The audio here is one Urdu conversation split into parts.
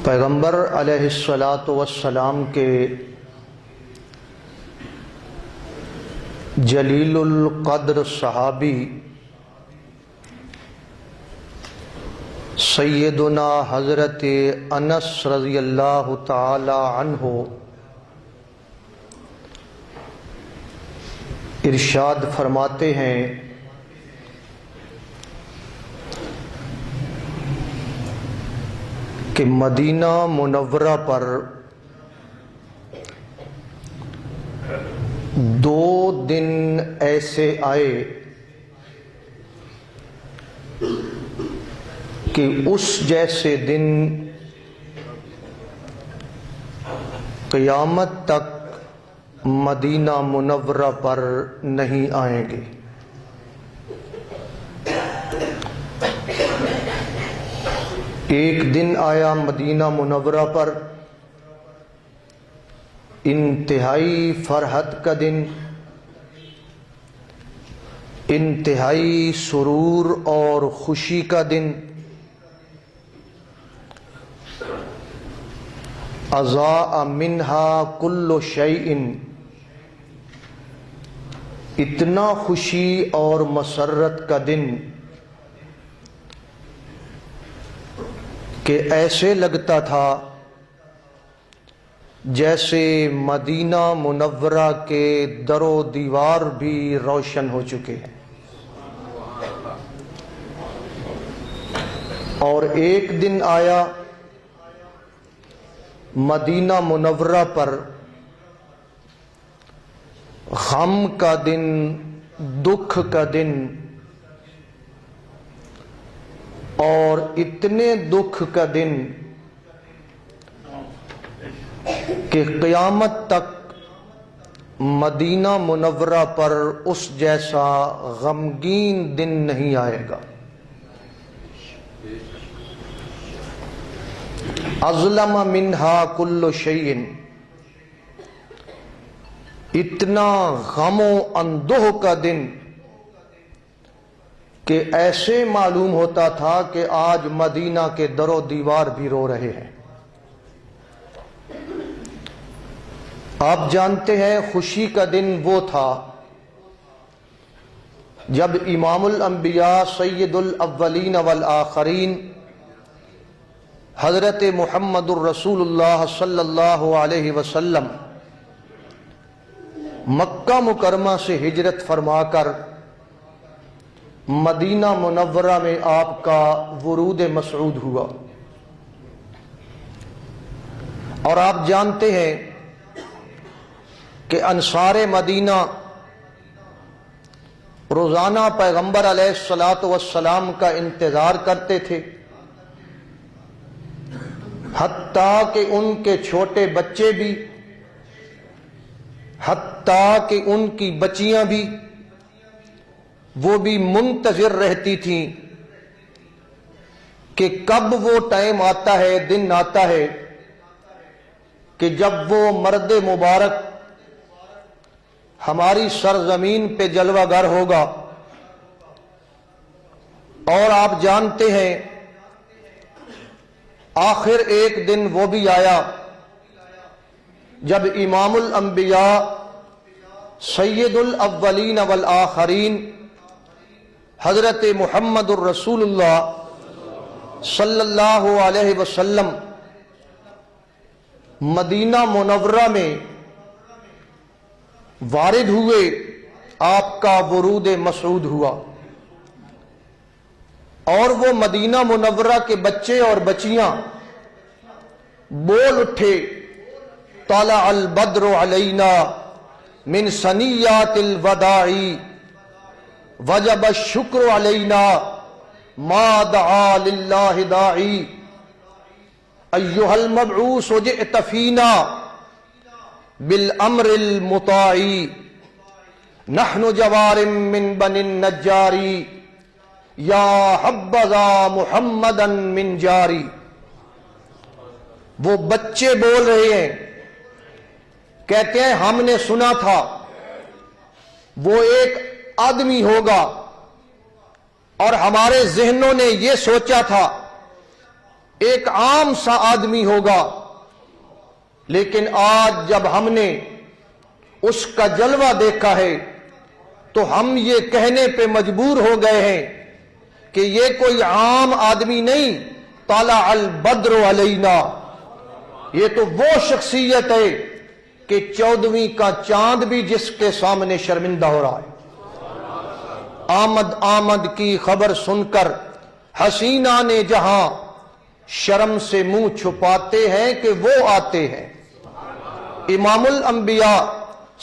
پیغمبر علیہ الصلاۃ والسلام کے جلیل القدر صحابی سیدنا حضرت انس رضی اللہ تعالی عنہ ارشاد فرماتے ہیں کہ مدینہ منورہ پر 2 دن ایسے آئے کہ اس جیسے دن قیامت تک مدینہ منورہ پر نہیں آئیں گے۔ ایک دن آیا مدینہ منورہ پر انتہائی فرحت کا دن، انتہائی سرور اور خوشی کا دن، اضاء منہا کل شیء، اتنا خوشی اور مسرت کا دن کہ ایسے لگتا تھا جیسے مدینہ منورہ کے در و دیوار بھی روشن ہو چکے ہیں۔ اور ایک دن آیا مدینہ منورہ پر غم کا دن، دکھ کا دن، اور اتنے دکھ کا دن کہ قیامت تک مدینہ منورہ پر اس جیسا غمگین دن نہیں آئے گا۔ اظلم منہا کل شیء، اتنا غم و اندوہ کا دن کہ ایسے معلوم ہوتا تھا کہ آج مدینہ کے در و دیوار بھی رو رہے ہیں۔ آپ جانتے ہیں خوشی کا دن وہ تھا جب امام الانبیاء سید الاولین والآخرین حضرت محمد الرسول اللہ صلی اللہ علیہ وسلم مکہ مکرمہ سے ہجرت فرما کر مدینہ منورہ میں آپ کا ورود مسعود ہوا، اور آپ جانتے ہیں کہ انصار مدینہ روزانہ پیغمبر علیہ الصلاۃ والسلام کا انتظار کرتے تھے، حتیٰ کہ ان کے چھوٹے بچے بھی، حتیٰ کہ ان کی بچیاں بھی، وہ بھی منتظر رہتی تھیں کہ کب وہ ٹائم آتا ہے، دن آتا ہے کہ جب وہ مرد مبارک ہماری سرزمین پہ جلوہ گر ہوگا۔ اور آپ جانتے ہیں آخر ایک دن وہ بھی آیا جب امام الانبیاء سید الاولین والآخرین حضرت محمد الرسول اللہ صلی اللہ علیہ وسلم مدینہ منورہ میں وارد ہوئے، آپ کا ورود مسعود ہوا، اور وہ مدینہ منورہ کے بچے اور بچیاں بول اٹھے، طلع البدر علینا من ثنیات الوداع وجب الشکر علینا ما دعا للہ داعی، ایہا المبعوث جئت فینا بالامر المطاع، نحن جوار من بنی النجار، یا حبذا محمدا من جاری۔ وہ بچے بول رہے ہیں، کہتے ہیں ہم نے سنا تھا وہ ایک آدمی ہوگا، اور ہمارے ذہنوں نے یہ سوچا تھا ایک عام سا آدمی ہوگا، لیکن آج جب ہم نے اس کا جلوہ دیکھا ہے تو ہم یہ کہنے پہ مجبور ہو گئے ہیں کہ یہ کوئی عام آدمی نہیں، طلع البدر علینا، یہ تو وہ شخصیت ہے کہ 14ویں کا چاند بھی جس کے سامنے شرمندہ ہو رہا ہے۔ آمد کی خبر سن کر حسینہ نے جہاں شرم سے منہ چھپاتے ہیں کہ وہ آتے ہیں۔ امام الانبیاء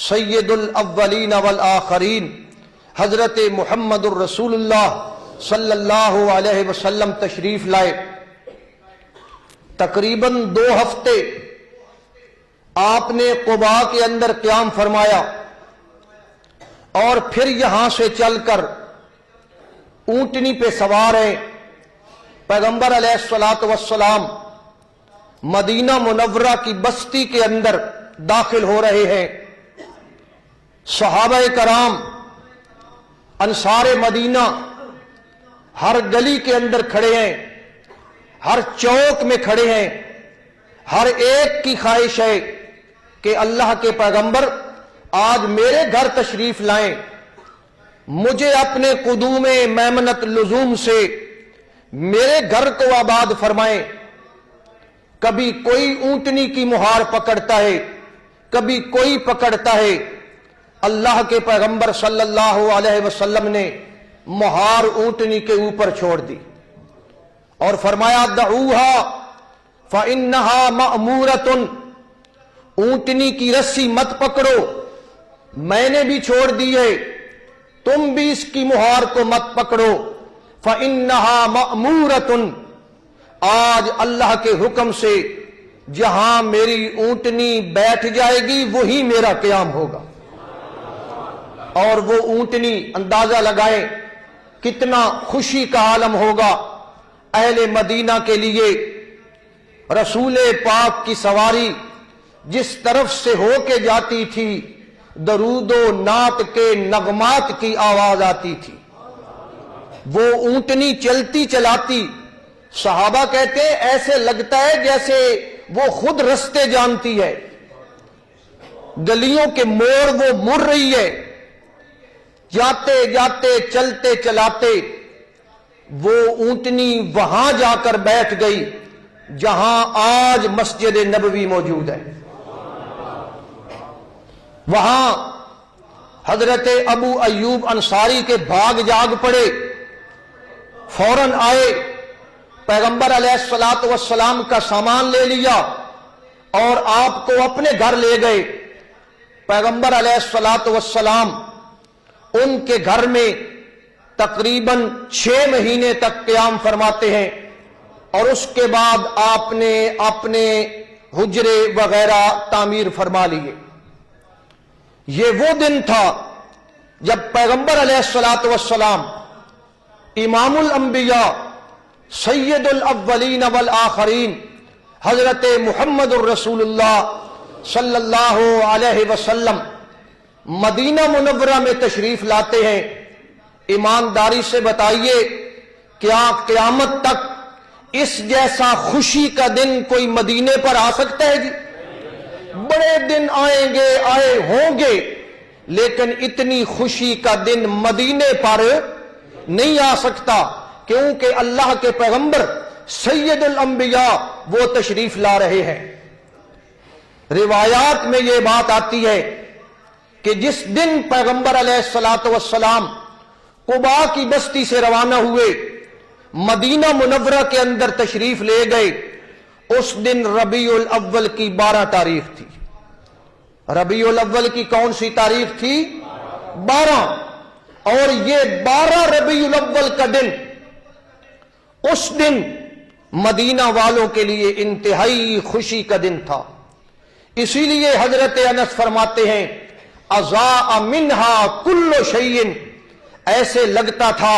سید الاولین والآخرین حضرت محمد الرسول اللہ صلی اللہ علیہ وسلم تشریف لائے۔ تقریباً 2 ہفتے آپ نے قباء کے اندر قیام فرمایا اور پھر یہاں سے چل کر اونٹنی پہ سوار ہیں۔ پیغمبر علیہ الصلوۃ والسلام مدینہ منورہ کی بستی کے اندر داخل ہو رہے ہیں۔ صحابہ کرام انصار مدینہ ہر گلی کے اندر کھڑے ہیں، ہر چوک میں کھڑے ہیں، ہر ایک کی خواہش ہے کہ اللہ کے پیغمبر آج میرے گھر تشریف لائیں، مجھے اپنے قدوم میمنت لزوم سے میرے گھر کو آباد فرمائیں۔ کبھی کوئی اونٹنی کی مہار پکڑتا ہے، کبھی کوئی پکڑتا ہے۔ اللہ کے پیغمبر صلی اللہ علیہ وسلم نے مہار اونٹنی کے اوپر چھوڑ دی اور فرمایا دعوہا فإنہا مأمورۃ، اونٹنی کی رسی مت پکڑو، میں نے بھی چھوڑ دی ہے، تم بھی اس کی مہار کو مت پکڑو۔ فإنہا مأمورۃ، آج اللہ کے حکم سے جہاں میری اونٹنی بیٹھ جائے گی وہی میرا قیام ہوگا۔ اور وہ اونٹنی اندازہ لگائیں کتنا خوشی کا عالم ہوگا اہل مدینہ کے لیے۔ رسول پاک کی سواری جس طرف سے ہو کے جاتی تھی درود و نعت کے نغمات کی آواز آتی تھی۔ وہ اونٹنی چلتی چلاتی صحابہ کہتے ہیں ایسے لگتا ہے جیسے وہ خود رستے جانتی ہے، گلیوں کے موڑ وہ مڑ رہی ہے، جاتے جاتے چلتے چلاتے وہ اونٹنی وہاں جا کر بیٹھ گئی جہاں آج مسجد نبوی موجود ہے۔ وہاں حضرت ابو ایوب انصاری کے بھاگ جاگ پڑے، فوراً آئے، پیغمبر علیہ الصلوۃ والسلام کا سامان لے لیا اور آپ کو اپنے گھر لے گئے۔ پیغمبر علیہ الصلوۃ والسلام ان کے گھر میں تقریباً 6 مہینے تک قیام فرماتے ہیں اور اس کے بعد آپ نے اپنے حجرے وغیرہ تعمیر فرما لیے۔ یہ وہ دن تھا جب پیغمبر علیہ الصلوۃ والسلام امام الانبیاء سید الاولین والآخرین حضرت محمد الرسول اللہ صلی اللہ علیہ وسلم مدینہ منورہ میں تشریف لاتے ہیں۔ ایمانداری سے بتائیے کیا قیامت تک اس جیسا خوشی کا دن کوئی مدینے پر آ سکتا ہے جی؟ بڑے دن آئیں گے، آئے ہوں گے، لیکن اتنی خوشی کا دن مدینے پر نہیں آ سکتا، کیونکہ اللہ کے پیغمبر سید الانبیاء وہ تشریف لا رہے ہیں۔ روایات میں یہ بات آتی ہے کہ جس دن پیغمبر علیہ الصلوۃ والسلام قباء کی بستی سے روانہ ہوئے، مدینہ منورہ کے اندر تشریف لے گئے، اس دن ربیع الاول کی 12 تاریخ تھی۔ ربیع الاول کی کون سی تاریخ تھی؟ 12۔ اور یہ 12 ربیع الاول کا دن اس دن مدینہ والوں کے لیے انتہائی خوشی کا دن تھا۔ اسی لیے حضرت انس فرماتے ہیں اضاء منہا کل شیء، ایسے لگتا تھا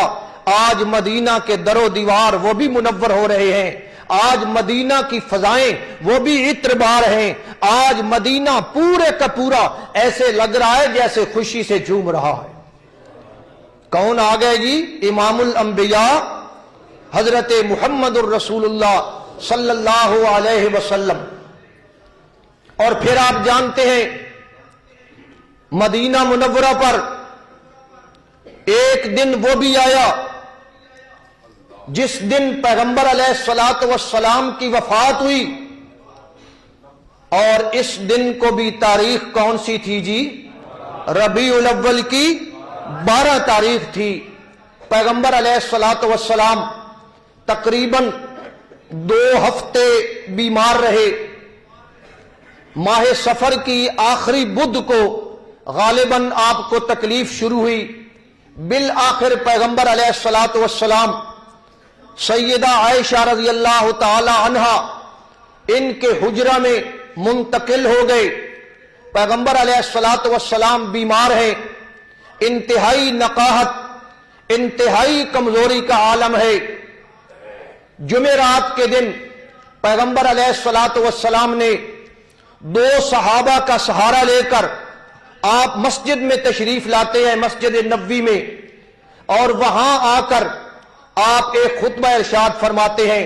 آج مدینہ کے در و دیوار وہ بھی منور ہو رہے ہیں، آج مدینہ کی فضائیں وہ بھی عطر بار ہیں، آج مدینہ پورے کا پورا ایسے لگ رہا ہے جیسے خوشی سے جھوم رہا ہے۔ کون آ گئے جی؟ امام الانبیاء حضرت محمد الرسول اللہ صلی اللہ علیہ وسلم۔ اور پھر آپ جانتے ہیں مدینہ منورہ پر ایک دن وہ بھی آیا جس دن پیغمبر علیہ الصلوۃ والسلام کی وفات ہوئی، اور اس دن کو بھی تاریخ کون سی تھی جی؟ ربیع الاول کی 12 تاریخ تھی۔ پیغمبر علیہ الصلوۃ والسلام تقریباً 2 ہفتے بیمار رہے۔ ماہ سفر کی آخری بدھ کو غالباً آپ کو تکلیف شروع ہوئی۔ بالآخر پیغمبر علیہ الصلوۃ والسلام سیدہ عائشہ رضی اللہ تعالی عنہا ان کے حجرہ میں منتقل ہو گئے۔ پیغمبر علیہ الصلوۃ والسلام بیمار ہیں، انتہائی نقاہت، انتہائی کمزوری کا عالم ہے۔ جمعرات کے دن پیغمبر علیہ الصلوۃ والسلام نے 2 صحابہ کا سہارا لے کر آپ مسجد میں تشریف لاتے ہیں، مسجد نبوی میں، اور وہاں آ کر آپ ایک خطبہ ارشاد فرماتے ہیں۔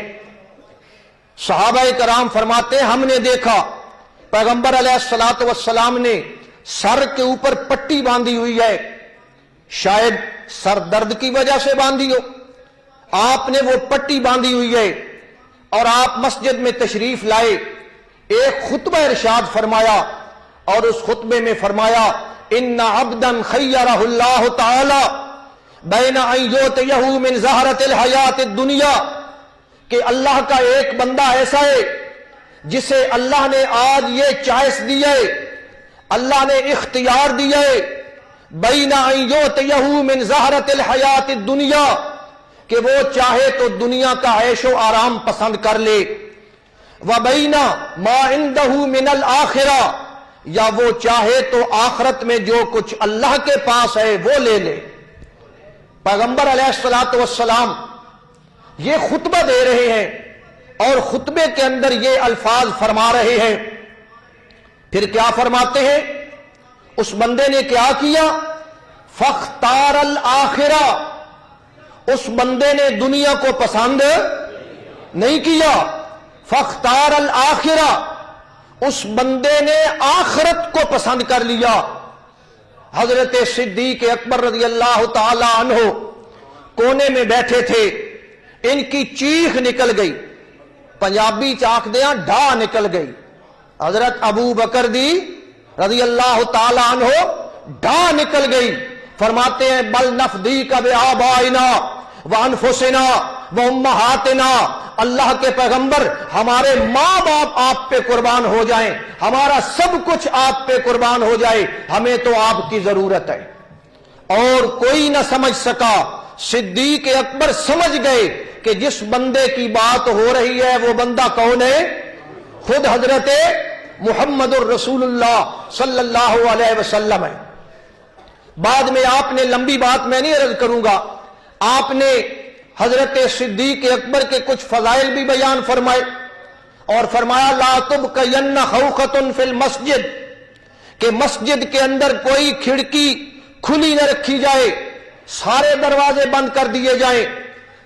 صحابہ کرام فرماتے ہیں ہم نے دیکھا پیغمبر علیہ الصلوۃ والسلام نے سر کے اوپر پٹی باندھی ہوئی ہے، شاید سر درد کی وجہ سے باندھی ہو، آپ نے وہ پٹی باندھی ہوئی ہے اور آپ مسجد میں تشریف لائے، ایک خطبہ ارشاد فرمایا، اور اس خطبے میں فرمایا ان عبدا خیرہ اللہ تعالی بین ان یؤتیہ من زہرۃ الحیات الدنیا، کہ اللہ کا ایک بندہ ایسا ہے جسے اللہ نے آج یہ چوائس دی ہے، اللہ نے اختیار دیا ہے، بین ان یؤتیہ من زہرۃ الحیات الدنیا، کہ وہ چاہے تو دنیا کا عیش و آرام پسند کر لے، وبین ما عندہ من الآخرہ، یا وہ چاہے تو آخرت میں جو کچھ اللہ کے پاس ہے وہ لے لے۔ پیغمبر علیہ الصلوۃ والسلام یہ خطبہ دے رہے ہیں اور خطبے کے اندر یہ الفاظ فرما رہے ہیں۔ پھر کیا فرماتے ہیں؟ اس بندے نے کیا کیا؟ فاختار الآخرہ، اس بندے نے دنیا کو پسند نہیں کیا، فاختار الآخرہ، اس بندے نے آخرت کو پسند کر لیا۔ حضرت صدیق اکبر رضی اللہ تعالی عنہ کونے میں بیٹھے تھے، ان کی چیخ نکل گئی، پنجابی چاک دیاں ڈھا نکل گئی۔ حضرت ابو بکر دی رضی اللہ تعالی عنہ ڈھا نکل گئی، فرماتے ہیں بل نفدیک بآبائنا وانفسنا وامہاتنا، اللہ کے پیغمبر ہمارے ماں باپ آپ پہ قربان ہو جائیں، ہمارا سب کچھ آپ پہ قربان ہو جائے، ہمیں تو آپ کی ضرورت ہے۔ اور کوئی نہ سمجھ سکا، صدیق اکبر سمجھ گئے کہ جس بندے کی بات ہو رہی ہے وہ بندہ کون ہے؟ خود حضرت محمد الرسول اللہ صلی اللہ علیہ وسلم ہے۔ بعد میں آپ نے، لمبی بات میں نہیں عرض کروں گا، آپ نے حضرت صدیق اکبر کے کچھ فضائل بھی بیان فرمائے، اور فرمایا لا تبقین خوخۃ فی المسجد، کہ مسجد کے اندر کوئی کھڑکی کھلی نہ رکھی جائے، سارے دروازے بند کر دیے جائیں،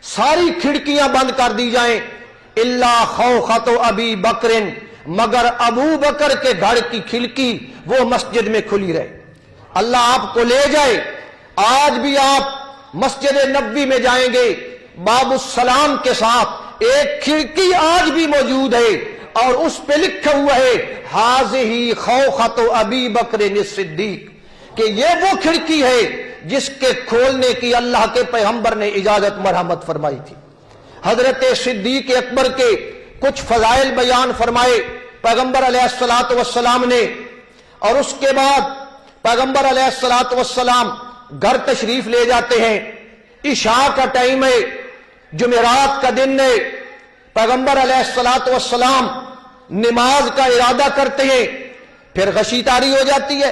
ساری کھڑکیاں بند کر دی جائیں، الا خوخۃ ابی بکر، مگر ابو بکر کے گھر کی کھڑکی وہ مسجد میں کھلی رہے۔ اللہ آپ کو لے جائے، آج بھی آپ مسجد نبوی میں جائیں گے، باب السلام کے ساتھ ایک کھڑکی آج بھی موجود ہے، اور اس پہ لکھا ہوا ہے ہذہ خوخۃ ابی بکر الصدیق، کہ یہ وہ کھڑکی ہے جس کے کھولنے کی اللہ کے پیغمبر نے اجازت مرحمت فرمائی تھی۔ حضرت صدیق اکبر کے کچھ فضائل بیان فرمائے پیغمبر علیہ الصلوۃ والسلام نے، اور اس کے بعد پیغمبر علیہ الصلوۃ والسلام گھر تشریف لے جاتے ہیں، عشاء کا ٹائم ہے، جمعرات کا دن ہے، پیغمبر علیہ الصلوۃ والسلام نماز کا ارادہ کرتے ہیں، پھر غشی طاری ہو جاتی ہے،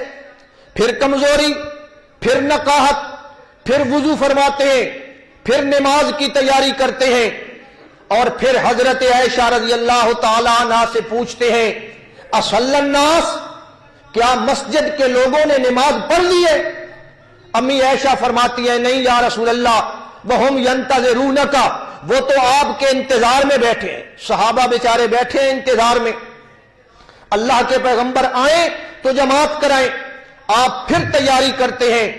پھر کمزوری، پھر نقاہت، پھر وضو فرماتے ہیں، پھر نماز کی تیاری کرتے ہیں، اور پھر حضرت عائشہ رضی اللہ تعالی عنہا سے پوچھتے ہیں اصلی الناس، کیا مسجد کے لوگوں نے نماز پڑھ لی ہے؟ امی عائشہ فرماتی ہے نہیں یا رسول اللہ، وہم ینتظرونک، وہ تو آپ کے انتظار میں بیٹھے ہیں، صحابہ بیچارے بیٹھے ہیں انتظار میں، اللہ کے پیغمبر آئیں تو جماعت کرائیں، آپ پھر تیاری کرتے ہیں،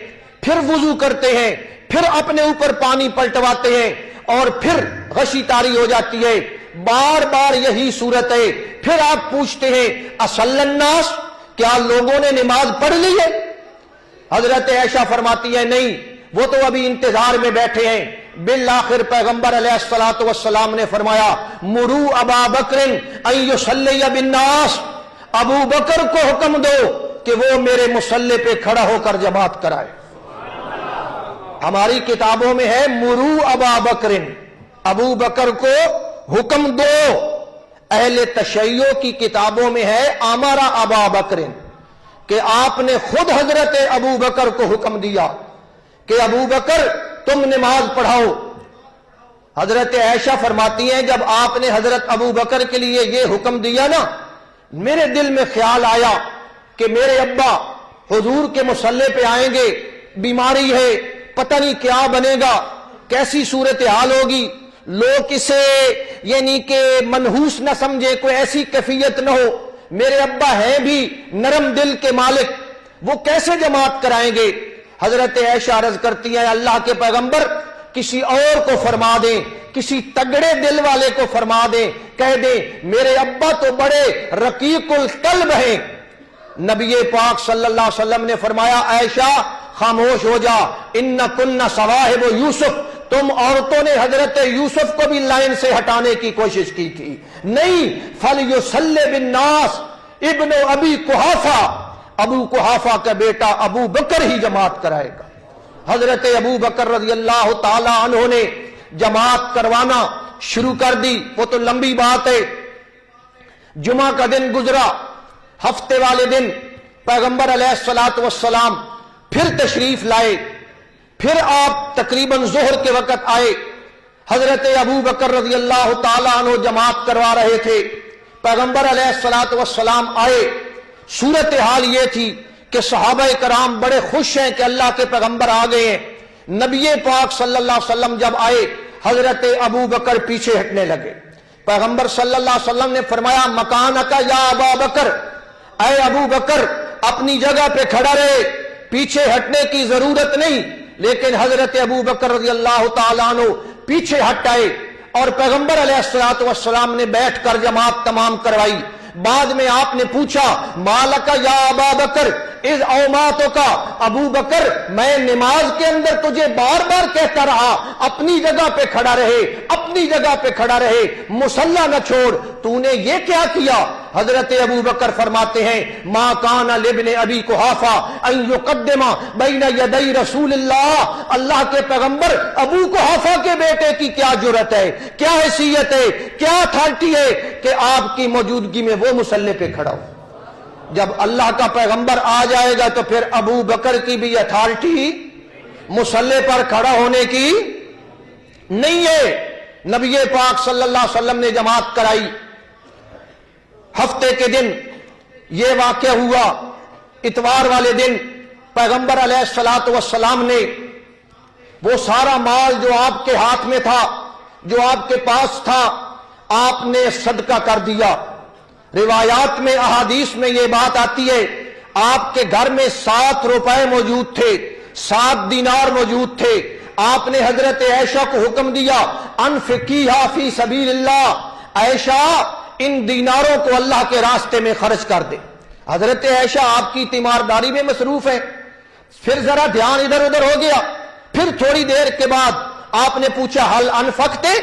پھر وضو کرتے ہیں، پھر اپنے اوپر پانی پلٹواتے ہیں اور پھر غشی طاری ہو جاتی ہے، بار بار یہی صورت ہے۔ پھر آپ پوچھتے ہیں اصل الناس، کیا لوگوں نے نماز پڑھ لی ہے؟ حضرت عائشہ فرماتی ہے نہیں، وہ تو ابھی انتظار میں بیٹھے ہیں۔ بالآخر پیغمبر علیہ الصلوۃ والسلام نے فرمایا مرو ابا بکر ان یصلی بالناس، ابو بکر کو حکم دو کہ وہ میرے مصلی پہ کھڑا ہو کر جماعت کرائے۔ ہماری کتابوں میں ہے مرو ابا بکر، ابو بکر کو حکم دو۔ اہل تشیع کی کتابوں میں ہے امر ابا بکر، کہ آپ نے خود حضرت ابو بکر کو حکم دیا کہ ابو بکر تم نماز پڑھاؤ۔ حضرت عائشہ فرماتی ہیں جب آپ نے حضرت ابو بکر کے لیے یہ حکم دیا نا، میرے دل میں خیال آیا کہ میرے ابا حضور کے مصلی پہ آئیں گے، بیماری ہے، پتہ نہیں کیا بنے گا، کیسی صورتحال ہوگی، لوگ اسے یعنی کہ منحوس نہ سمجھے، کوئی ایسی کیفیت نہ ہو، میرے ابا ہیں بھی نرم دل کے مالک، وہ کیسے جماعت کرائیں گے؟ حضرت عائشہ عرض کرتی ہیں اللہ کے پیغمبر کسی اور کو فرما دیں، کسی تگڑے دل والے کو فرما دیں، کہہ دیں میرے ابا تو بڑے رقیق القلب ہیں۔ نبی پاک صلی اللہ علیہ وسلم نے فرمایا عائشہ خاموش ہو جا، انکن صواحب یوسف، تم عورتوں نے حضرت یوسف کو بھی لائن سے ہٹانے کی کوشش کی تھی، نہیں فلیصلی بالناس ابن ابی قحافہ، ابو قحافہ کا بیٹا ابو بکر ہی جماعت کرائے گا۔ حضرت ابو بکر رضی اللہ تعالی عنہ نے جماعت کروانا شروع کر دی۔ وہ تو لمبی بات ہے۔ جمعہ کا دن گزرا، ہفتے والے دن پیغمبر علیہ الصلوۃ والسلام پھر تشریف لائے، پھر آپ تقریباً ظہر کے وقت آئے۔ حضرت ابو بکر رضی اللہ تعالی عنہ جماعت کروا رہے تھے، پیغمبر علیہ الصلوۃ والسلام آئے۔ صورتحال یہ تھی کہ صحابہ کرام بڑے خوش ہیں کہ اللہ کے پیغمبر آ گئے ہیں۔ نبی پاک صلی اللہ علیہ وسلم جب آئے، حضرت ابو بکر پیچھے ہٹنے لگے۔ پیغمبر صلی اللہ علیہ وسلم نے فرمایا مکانک یا ابا بکر، اے ابو بکر اپنی جگہ پہ کھڑا رہے، پیچھے ہٹنے کی ضرورت نہیں۔ لیکن حضرت ابو بکر رضی اللہ تعالیٰ عنہ پیچھے ہٹ آئے اور پیغمبر علیہ الصلوۃ والسلام نے بیٹھ کر جماعت تمام کروائی۔ بعد میں آپ نے پوچھا مالک یا ابا بکر اذ اوماتک، ابو بکر میں نماز کے اندر تجھے بار بار کہتا رہا اپنی جگہ پہ کھڑا رہے، اپنی جگہ پہ کھڑا رہے، مصلی نہ چھوڑ، تو نے یہ کیا کیا؟ حضرت ابو بکر فرماتے ہیں ما کان لابن ابی قحافہ ان یقدم بین یدی رسول اللہ، اللہ کے پیغمبر ابو قحافہ کے بیٹے کی کیا جرأت ہے، کیا حیثیت ہے، کیا اتھارٹی ہے کہ آپ کی موجودگی میں وہ مصلی پہ کھڑا ہو؟ جب اللہ کا پیغمبر آ جائے گا تو پھر ابو بکر کی بھی اتھارٹی مصلی پر کھڑا ہونے کی نہیں ہے۔ نبی پاک صلی اللہ علیہ وسلم نے جماعت کرائی۔ ہفتے کے دن یہ واقعہ ہوا، اتوار والے دن پیغمبر علیہ الصلوۃ والسلام نے وہ سارا مال جو آپ کے ہاتھ میں تھا، جو آپ کے پاس تھا، آپ نے صدقہ کر دیا۔ روایات میں احادیث میں یہ بات آتی ہے آپ کے گھر میں 7 روپے موجود تھے، 7 دینار موجود تھے۔ آپ نے حضرت عائشہ کو حکم دیا انفقیہا فی سبیل اللہ، عائشہ ان دیناروں کو اللہ کے راستے میں خرچ کر دے۔ حضرت عائشہ آپ کی تیمارداری میں مصروف ہے، پھر ذرا دھیان ادھر ادھر ہو گیا۔ پھر تھوڑی دیر کے بعد آپ نے پوچھا حل انفقتے،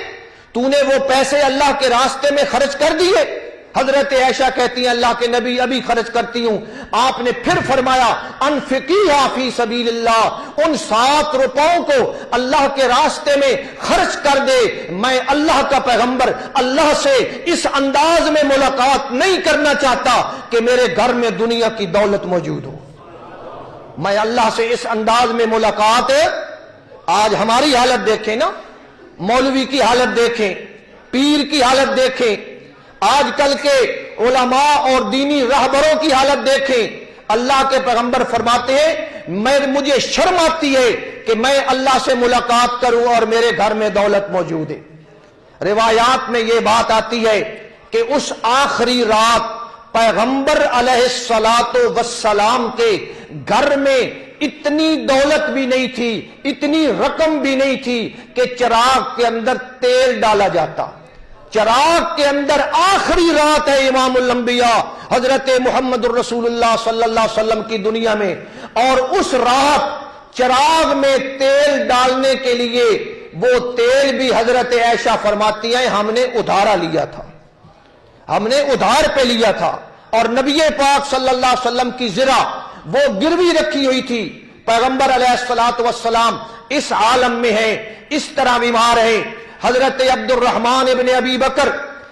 تو نے وہ پیسے اللہ کے راستے میں خرچ کر دیے؟ حضرت عائشہ کہتی ہیں اللہ کے نبی ابھی خرچ کرتی ہوں۔ آپ نے پھر فرمایا انفقیہا فی سبیل اللہ، ان 7 روپوں کو اللہ کے راستے میں خرچ کر دے۔ میں اللہ کا پیغمبر اللہ سے اس انداز میں ملاقات نہیں کرنا چاہتا کہ میرے گھر میں دنیا کی دولت موجود ہو، میں اللہ سے اس انداز میں ملاقات۔ آج ہماری حالت دیکھیں نا، مولوی کی حالت دیکھیں، پیر کی حالت دیکھیں، آج کل کے علماء اور دینی رہبروں کی حالت دیکھیں۔ اللہ کے پیغمبر فرماتے ہیں مجھے شرم آتی ہے کہ میں اللہ سے ملاقات کروں اور میرے گھر میں دولت موجود ہے۔ روایات میں یہ بات آتی ہے کہ اس آخری رات پیغمبر علیہ الصلاۃ والسلام کے گھر میں اتنی دولت بھی نہیں تھی، اتنی رقم بھی نہیں تھی کہ چراغ کے اندر تیل ڈالا جاتا۔ چراغ کے اندر آخری رات ہے امام الانبیاء حضرت محمد الرسول اللہ صلی اللہ علیہ وسلم کی دنیا میں، اور اس رات چراغ میں تیل ڈالنے کے لیے وہ تیل بھی حضرت عائشہ فرماتی ہیں ہم نے ادھارا لیا تھا، ہم نے ادھار پہ لیا تھا، اور نبی پاک صلی اللہ علیہ وسلم کی زرہ وہ گروی رکھی ہوئی تھی۔ پیغمبر علیہ الصلوۃ والسلام اس عالم میں ہیں، اس طرح بیمار ہیں۔ حضرت عبد الرحمن ابن ابی بکر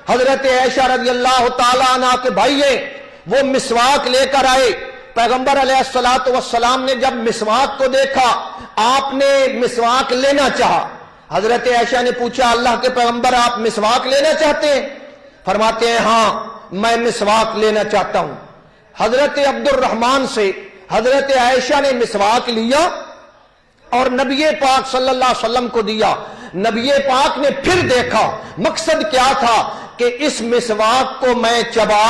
حضرت عائشہ رضی اللہ تعالی عنہ کے بھائی ہیں، وہ مسواک لے کر آئے۔ پیغمبر علیہ الصلوۃ والسلام نے جب مسواک کو دیکھا، آپ نے مسواک لینا چاہا۔ حضرت عائشہ نے پوچھا اللہ کے پیغمبر آپ مسواک لینا چاہتے ہیں؟ فرماتے ہیں ہاں میں مسواک لینا چاہتا ہوں۔ حضرت عبد الرحمن سے حضرت عائشہ نے مسواک لیا اور نبی پاک صلی اللہ علیہ وسلم کو دیا۔ نبی پاک نے پھر دیکھا، مقصد کیا تھا کہ اس مسواک کو میں چبا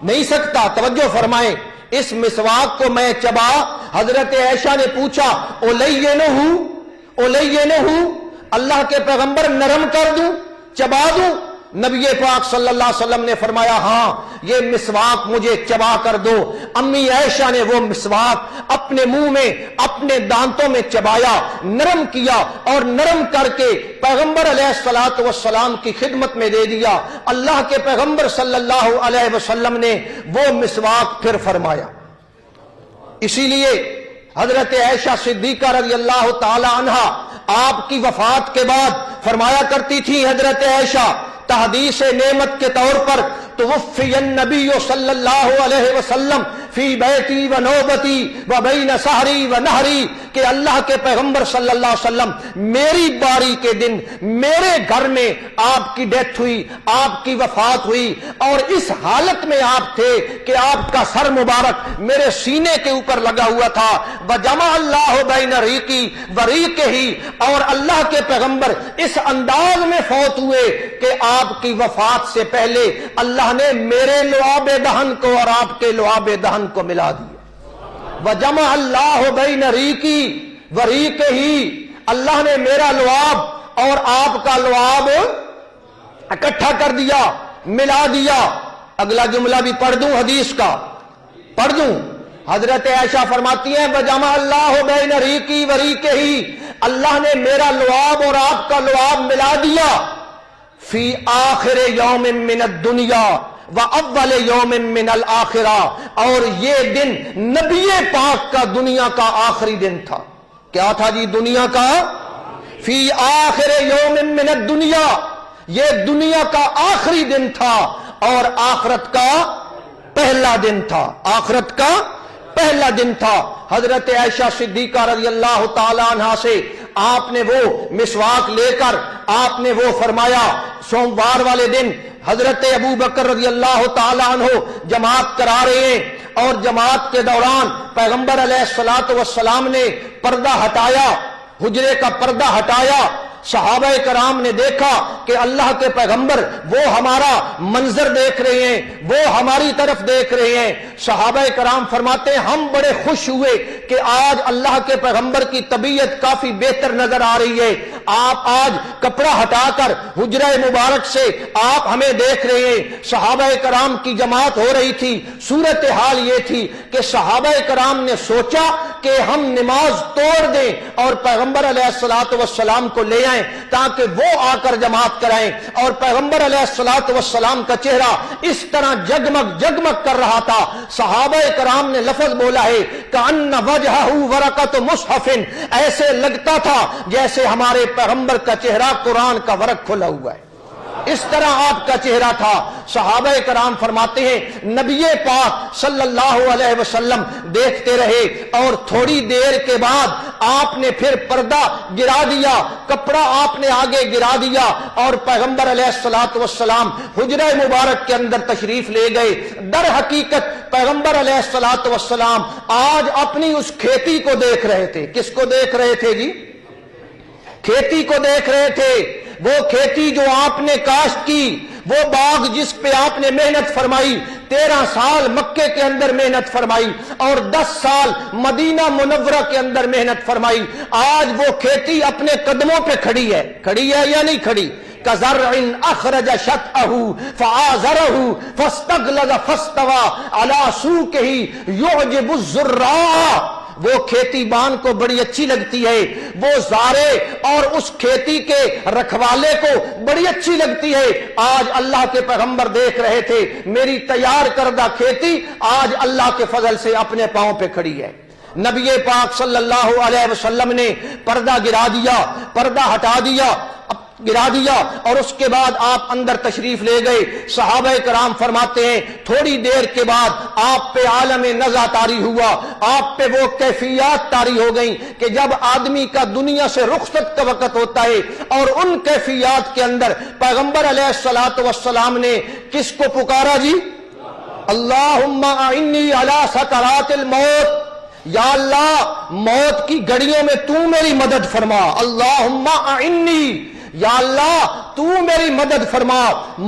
نہیں سکتا، توجہ فرمائیں، اس مسواک کو میں چبا۔ حضرت عائشہ نے پوچھا اولینہ اللہ کے پیغمبر نرم کر دوں، چبا دوں؟ نبی پاک صلی اللہ علیہ وسلم نے فرمایا ہاں یہ مسواک مجھے چبا کر دو۔ امی عائشہ نے وہ مسواک اپنے منہ میں اپنے دانتوں میں چبایا، نرم کیا، اور نرم کر کے پیغمبر علیہ الصلوۃ والسلام کی خدمت میں دے دیا۔ اللہ کے پیغمبر صلی اللہ علیہ وسلم نے وہ مسواک پھر فرمایا۔ اسی لیے حضرت عائشہ صدیقہ رضی اللہ تعالی عنہا آپ کی وفات کے بعد فرمایا کرتی تھی حضرت عائشہ تحدیث نعمت کے طور پر توفی النبی صلی اللہ علیہ وسلم فی بیتی و نوبتی و بین سحری و نہری، کہ اللہ کے پیغمبر صلی اللہ علیہ وسلم میری باری کے دن میرے گھر میں آپ کی ڈیتھ ہوئی، آپ کی وفات ہوئی، اور اس حالت میں آپ تھے کہ آپ کا سر مبارک میرے سینے کے اوپر لگا ہوا تھا۔ وجمع اللہ بین ریقی و ریقہ، اور اللہ کے پیغمبر اس انداز میں فوت ہوئے کہ آپ کی وفات سے پہلے اللہ نے میرے لعاب دہن کو اور آپ کے لعاب دہن کو ملا دیا۔ وجمع اللہ بین ریقی و ریقہ، اللہ نے میرا لعاب اور آپ کا لعاب اکٹھا کر دیا، ملا دیا۔ اگلا جملہ بھی پڑھ دوں، حدیث کا پڑھ دوں۔ حضرت عائشہ فرماتی ہیں وجمع اللہ بین ریقی و ریقہ، اللہ نے میرا لعاب اور آپ کا لعاب ملا دیا فی آخر یوم من الدنیا و اول یوم من الآخرہ، اور یہ دن نبی پاک کا دنیا کا آخری دن تھا۔ کیا تھا جی؟ دنیا کا فی آخر یوم من الدنیا، یہ دنیا کا آخری دن تھا اور آخرت کا پہلا دن تھا، آخرت کا پہلا دن تھا۔ حضرت عائشہ صدیقہ رضی اللہ تعالی عنہا سے آپ نے وہ مسواک لے کر آپ نے وہ فرمایا۔ سوموار والے دن حضرت ابو بکر رضی اللہ تعالی عنہ جماعت کرا رہے ہیں، اور جماعت کے دوران پیغمبر علیہ الصلوۃ والسلام نے پردہ ہٹایا، حجرے کا پردہ ہٹایا۔ صحابہ کرام نے دیکھا کہ اللہ کے پیغمبر وہ ہمارا منظر دیکھ رہے ہیں، وہ ہماری طرف دیکھ رہے ہیں۔ صحابہ کرام فرماتے ہیں ہم بڑے خوش ہوئے کہ آج اللہ کے پیغمبر کی طبیعت کافی بہتر نظر آ رہی ہے، آپ آج کپڑا ہٹا کر حجرہ مبارک سے آپ ہمیں دیکھ رہے ہیں۔ صحابہ کرام کی جماعت ہو رہی تھی۔ صورتحال یہ تھی کہ صحابہ کرام نے سوچا کہ ہم نماز توڑ دیں اور پیغمبر علیہ الصلوۃ والسلام کو لے آئیں تاکہ وہ آ کر جماعت کرائیں، اور پیغمبر علیہ الصلوۃ والسلام کا چہرہ اس طرح جگمگ جگمگ کر رہا تھا۔ صحابہ کرام نے لفظ بولا ہے کأن وجہہ ورقۃ مصحف، ایسے لگتا تھا جیسے ہمارے پیغمبر کا چہرہ قرآن کا ورق کھلا ہوا ہے، اس طرح آپ کا چہرہ تھا۔ صحابہ کرام فرماتے ہیں نبی پاک صلی اللہ علیہ وسلم دیکھتے رہے، اور تھوڑی دیر کے بعد آپ نے پھر پردہ گرا دیا، کپڑا آپ نے آگے گرا دیا، اور پیغمبر علیہ الصلوۃ والسلام حجرہ مبارک کے اندر تشریف لے گئے۔ در حقیقت پیغمبر علیہ الصلوۃ والسلام آج اپنی اس کھیتی کو دیکھ رہے تھے۔ کس کو دیکھ رہے تھے جی؟ کھیتی کو دیکھ رہے تھے۔ وہ کھیتی جو آپ نے کاشت کی، وہ باغ جس پہ آپ نے محنت فرمائی، 13 سال مکے کے اندر محنت فرمائی اور 10 سال مدینہ منورہ کے اندر محنت فرمائی، آج وہ کھیتی اپنے قدموں پہ کھڑی ہے یا نہیں کھڑی؟ كزرع اخرج شطأه فآزره فاستغلظ فاستوى على سوقه يعجب الزراع. وہ کھیتی بان کو بڑی اچھی لگتی ہے، وہ زارے اور اس کھیتی کے رکھوالے کو بڑی اچھی لگتی ہے. آج اللہ کے پیغمبر دیکھ رہے تھے میری تیار کردہ کھیتی آج اللہ کے فضل سے اپنے پاؤں پہ کھڑی ہے. نبی پاک صلی اللہ علیہ وسلم نے پردہ پردہ گرا دیا اور اس کے بعد آپ اندر تشریف لے گئے. صحابہ کرام فرماتے ہیں تھوڑی دیر کے بعد آپ پہ عالم نزع طاری ہوا، آپ پہ وہ کیفیات طاری ہو گئیں کہ جب آدمی کا دنیا سے رخصت کا وقت ہوتا ہے، اور ان کیفیات کے اندر پیغمبر علیہ الصلوۃ والسلام نے کس کو پکارا جی؟ اللہم اعنی علی سکرات الموت، یا اللہ موت کی گھڑیوں میں تو میری مدد فرما. اللہم اعنی، یا اللہ تو میری مدد فرما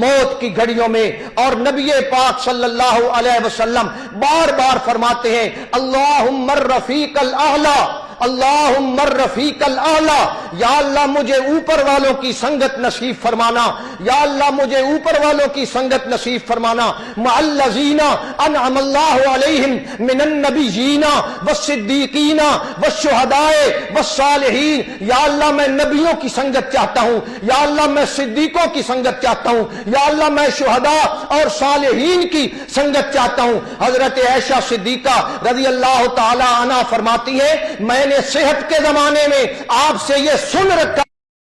موت کی گھڑیوں میں. اور نبی پاک صلی اللہ علیہ وسلم بار بار فرماتے ہیں اللہم الرفیق الاعلی، اللہم الرفیق الاعلی، یا اللہ مجھے اوپر والوں کی سنگت نصیب فرمانا، یا اللہ مجھے اوپر والوں کی سنگت نصیب فرمانا. مع الذین انعم اللہ علیہم من النبیین والصدیقین والشہداء والصالحین. یا اللہ میں نبیوں کی سنگت چاہتا ہوں، یا اللہ میں صدیقوں کی سنگت چاہتا ہوں، یا اللہ میں شہداء اور صالحین کی سنگت چاہتا ہوں. حضرت عائشہ صدیقہ رضی اللہ تعالی عنہا فرماتی ہے میں نے صحت کے زمانے میں آپ سے یہ سن رکھا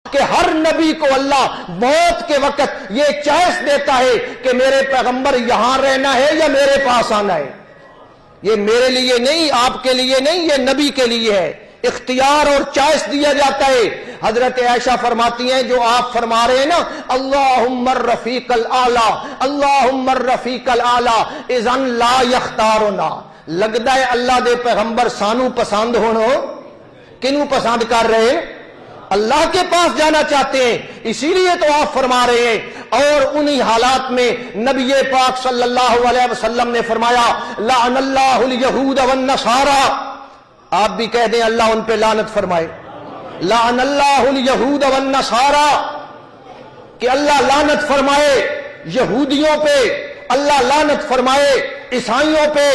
کہ ہر نبی کو اللہ موت کے وقت یہ چوائس دیتا ہے کہ میرے پیغمبر یہاں رہنا ہے یا میرے پاس آنا ہے. یہ میرے لیے نہیں، آپ کے لیے نہیں، یہ نبی کے لیے ہے. اختیار اور چوائس دیا جاتا ہے. حضرت عائشہ فرماتی ہیں جو آپ فرما رہے ہیں نا اللہم الرفیق الاعلی، اللہم الرفیق الاعلی اذن لا یختارنا، لگتا ہے اللہ دے پیغمبر سانو پسند ہونو، کنوں پسند کر رہے ہیں؟ اللہ کے پاس جانا چاہتے ہیں، اسی لیے تو آپ فرما رہے ہیں. اور انہی حالات میں نبی پاک صلی اللہ علیہ وسلم نے فرمایا لعن اللہ الیہود والنصارى، آپ بھی کہہ دیں اللہ ان پہ لعنت فرمائے. لعن اللہ الیہود والنصارى، کہ اللہ لعنت فرمائے یہودیوں پہ، اللہ لعنت فرمائے عیسائیوں پہ.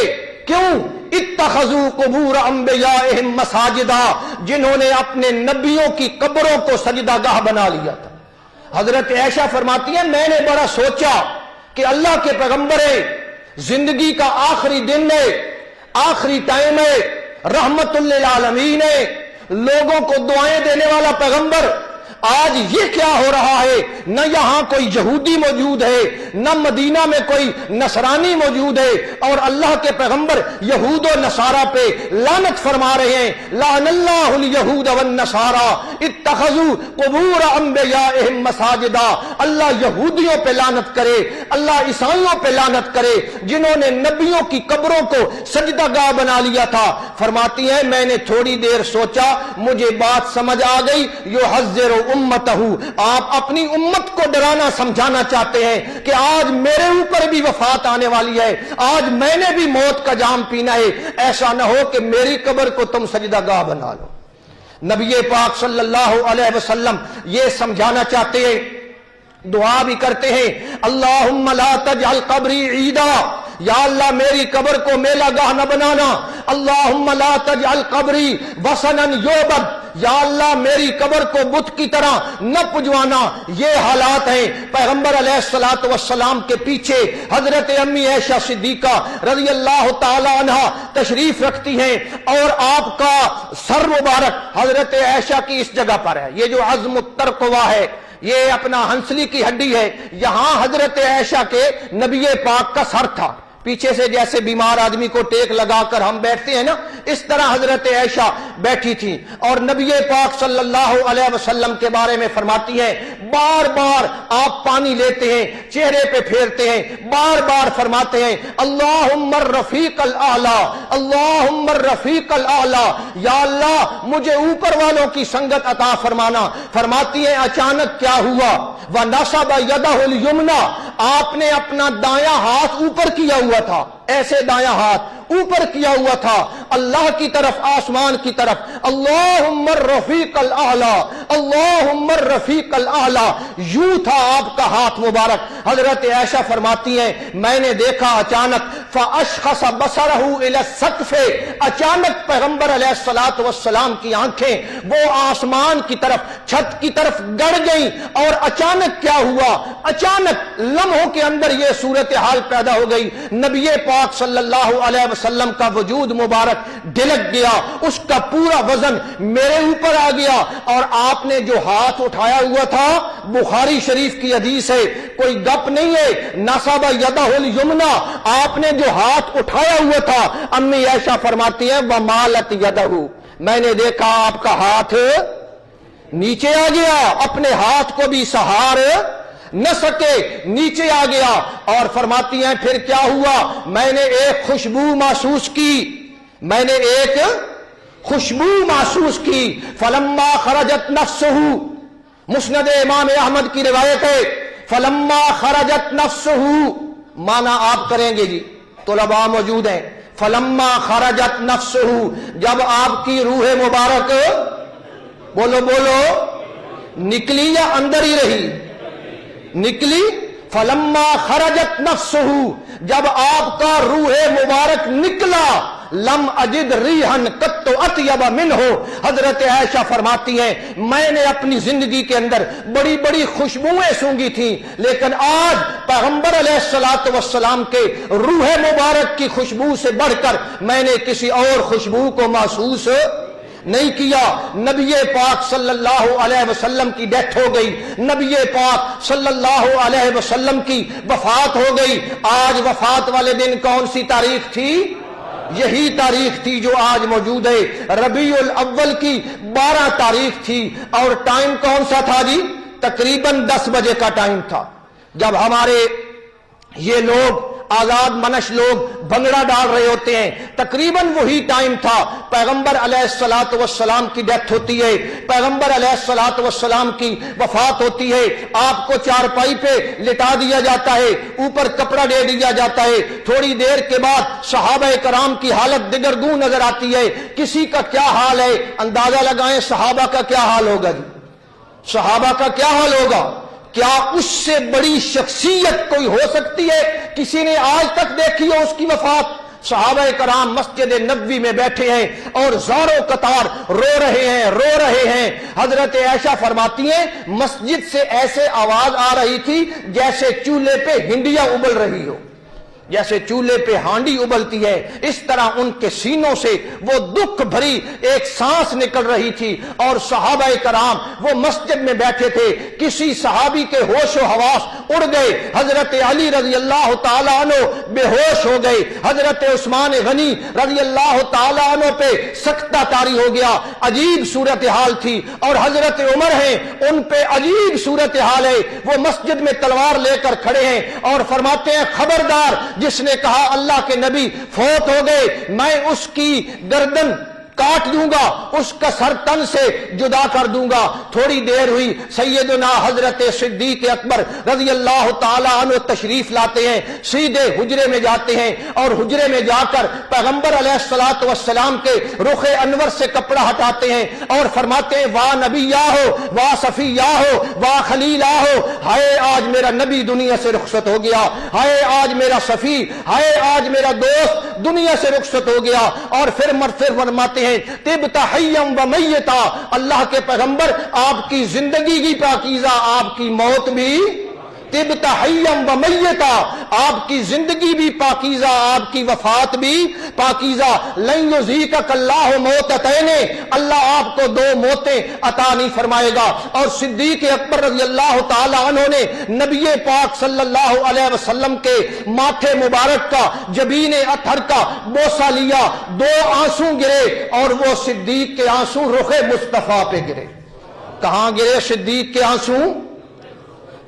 کیوں؟ اتخذوا قبور انبیائہم مساجدا، جنہوں نے اپنے نبیوں کی قبروں کو سجدہ گاہ بنا لیا تھا. حضرت عائشہ فرماتی ہیں میں نے بڑا سوچا کہ اللہ کے پیغمبر زندگی کا آخری دن ہے، آخری ٹائم ہے، رحمت للعالمین ہے، لوگوں کو دعائیں دینے والا پیغمبر، آج یہ کیا ہو رہا ہے؟ نہ یہاں کوئی یہودی موجود ہے، نہ مدینہ میں کوئی نصرانی موجود ہے، اور اللہ کے پیغمبر یہود و نصارہ پہ لعنت فرما رہے ہیں. لعن اللہ الیہود والنصارى اتخذوا قبور انبیائہم مساجدا. اللہ یہودیوں پہ لعنت کرے، اللہ عیسائیوں پہ لعنت کرے جنہوں نے نبیوں کی قبروں کو سجدہ گاہ بنا لیا تھا. فرماتی ہیں میں نے تھوڑی دیر سوچا، مجھے بات سمجھ آ گئی. یحذر امتہ، آپ اپنی امت کو ڈرانا سمجھانا چاہتے ہیں کہ آج میرے اوپر بھی وفات آنے والی ہے، آج میں نے بھی موت کا جام پینا ہے، ایسا نہ ہو کہ میری قبر کو تم سجدہ گاہ بنا لو. نبی پاک صلی اللہ علیہ وسلم یہ سمجھانا چاہتے ہیں، دعا بھی کرتے ہیں اللہم لا تجعل قبری عیدا، یا اللہ میری قبر کو میلہ گاہ نہ بنانا. اللہم لا تجعل قبری وثنا یعبد، یا اللہ میری قبر کو بت کی طرح نہ پجوانا. یہ حالات ہیں. پیغمبر علیہ الصلوۃ والسلام کے پیچھے حضرت امی عائشہ صدیقہ رضی اللہ تعالی عنہا تشریف رکھتی ہیں، اور آپ کا سر مبارک حضرت عائشہ کی اس جگہ پر ہے. یہ جو عظم الترقوہ ہے، یہ اپنا ہنسلی کی ہڈی ہے، یہاں حضرت عائشہ کے نبی پاک کا سر تھا. پیچھے سے جیسے بیمار آدمی کو ٹیک لگا کر ہم بیٹھتے ہیں نا، اس طرح حضرت عائشہ بیٹھی تھی اور نبی پاک صلی اللہ علیہ وسلم کے بارے میں فرماتی ہیں بار بار آپ پانی لیتے ہیں، چہرے پہ پھیرتے ہیں، بار بار فرماتے ہیں اللہم الرفیق الاعلی، اللہم الرفیق الاعلی، یا اللہ مجھے اوپر والوں کی سنگت عطا فرمانا۔ فرماتی ہیں اچانک کیا ہوا، وَنَصَبَ يَدَهُ الْيُمْنَى، آپ نے اپنا دایاں ہاتھ اوپر کیا ہوا تھا، ایسے دایاں ہاتھ اوپر کیا ہوا تھا اللہ کی طرف، آسمان کی طرف، اللہم الرفیق الاعلی، اللہم الرفیق الاعلی، یوں تھا آپ کا ہاتھ مبارک۔ حضرت عائشہ فرماتی ہیں میں نے دیکھا اچانک فاشخص بصرہ الی السقف، اچانک پیغمبر علیہ الصلوۃ والسلام کی آنکھیں وہ آسمان کی طرف، چھت کی طرف گڑ گئیں، اور اچانک کیا ہوا، اچانک لمحوں کے اندر یہ صورتحال پیدا ہو گئی، نبی پاک صلی اللہ علیہ وسلم کا وجود مبارک ڈلک گیا، اس کا پورا وزن میرے اوپر آ گیا، اور آپ نے جو ہاتھ اٹھایا ہوا تھا، بخاری شریف کی حدیث ہے، کوئی گپ نہیں ہے، نصب یدہ الیمنی، آپ نے جو ہاتھ اٹھایا ہوا تھا، امی عائشہ فرماتی ہیں ومالت یدہ، میں نے دیکھا آپ کا ہاتھ نیچے آ گیا، اپنے ہاتھ کو بھی سہار نہ سکے، نیچے آ گیا، اور فرماتی ہیں پھر کیا ہوا، میں نے ایک خوشبو محسوس کی، میں نے ایک خوشبو محسوس کی، فلما خرجت نفسہ، مسند امام احمد کی روایت ہے، فلما خرجت نفسہ، مانا آپ کریں گے جی، طلباء موجود ہیں، فلما خرجت نفسہ، جب آپ کی روح مبارک، بولو بولو، نکلی یا اندر ہی رہی، نکلی، فلما خرجت نفسہ، جب آپ کا روح مبارک نکلا، لم اجد ریحن قط اطیب منہ، حضرت عائشہ فرماتی ہیں میں نے اپنی زندگی کے اندر بڑی بڑی خوشبوئیں سونگھی تھیں، لیکن آج پیغمبر علیہ الصلوۃ والسلام کے روح مبارک کی خوشبو سے بڑھ کر میں نے کسی اور خوشبو کو محسوس نہیں کیا۔ نبی پاک صلی اللہ علیہ وسلم کی ڈیتھ ہو گئی، نبی پاک صلی اللہ علیہ وسلم کی وفات ہو گئی۔ آج وفات والے دن کون سی تاریخ تھی؟ یہی تاریخ تھی جو آج موجود ہے، ربیع الاول کی 12 تاریخ تھی، اور ٹائم کون سا تھا جی؟ تقریباً 10 بجے کا ٹائم تھا، جب ہمارے یہ لوگ آزاد منش لوگ بھنگڑا ڈال رہے ہوتے ہیں، تقریباً وہی ٹائم تھا، پیغمبر علیہ الصلوۃ والسلام کی ڈیتھ ہوتی ہے، پیغمبر علیہ الصلوۃ والسلام کی وفات ہوتی ہے، آپ کو چارپائی پہ لٹا دیا جاتا ہے، اوپر کپڑا دے دیا جاتا ہے، تھوڑی دیر کے بعد صحابہ کرام کی حالت دگرگوں نظر آتی ہے، کسی کا کیا حال ہے، اندازہ لگائیں صحابہ کا کیا حال ہوگا جی، صحابہ کا کیا حال ہوگا؟ کیا اس سے بڑی شخصیت کوئی ہو سکتی ہے کسی نے آج تک دیکھی ہو اس کی وفات؟ صحابہ کرام مسجد نبوی میں بیٹھے ہیں اور زاروں قطار رو رہے ہیں۔ حضرت عائشہ فرماتی ہیں مسجد سے ایسے آواز آ رہی تھی جیسے چولہے پہ ہنڈیا ابل رہی ہو، جیسے چولہے پہ ہانڈی ابلتی ہے، اس طرح ان کے سینوں سے وہ دکھ بھری ایک سانس نکل رہی تھی، اور صحابہ کرام وہ مسجد میں بیٹھے تھے، کسی صحابی کے ہوش و حواس اڑ گئے، حضرت علی رضی اللہ تعالیٰ عنہ بے ہوش ہو گئے، حضرت عثمان غنی رضی اللہ تعالیٰ عنہ پہ سکتہ طاری ہو گیا، عجیب صورتحال تھی، اور حضرت عمر ہیں ان پہ عجیب صورتحال ہے، وہ مسجد میں تلوار لے کر کھڑے ہیں اور فرماتے ہیں خبردار جس نے کہا اللہ کے نبی فوت ہو گئے میں اس کی گردن کاٹ دوں گا، اس کا سر تن سے جدا کر دوں گا۔ تھوڑی دیر ہوئی، سیدنا حضرت صدیق اکبر رضی اللہ تعالی عنہ تشریف لاتے ہیں، سیدھے حجرے میں جاتے ہیں، اور حجرے میں جا کر پیغمبر علیہ الصلوۃ والسلام کے رخ انور سے کپڑا ہٹاتے ہیں اور فرماتے ہیں واہ نبیہ ہو، واہ صفیہ ہو، واہ خلیلہ ہو، ہائے آج میرا نبی دنیا سے رخصت ہو گیا، ہائے آج میرا صفی، ہائے آج میرا دوست دنیا سے رخصت ہو گیا۔ اور پھر فرماتے ہیں طبت حیا و میتا، اللہ کے پیغمبر آپ کی زندگی بھی پاکیزہ، آپ کی موت بھی طبت حیا و میتا، آپ کی زندگی بھی پاکیزہ، آپ کی وفات بھی پاکیزہ۔ لن یذیقک اللہ موتتین، اللہ آپ کو دو موتیں عطا نہیں فرمائے گا۔ اور صدیق اکبر رضی اللہ تعالی عنہ نے نبی پاک صلی اللہ علیہ وسلم کے ماتھے مبارک کا، جبین اطہر کا بوسہ لیا، دو آنسو گرے، اور وہ صدیق کے آنسو رخ مصطفیٰ پہ گرے۔ کہاں گرے صدیق کے آنسو؟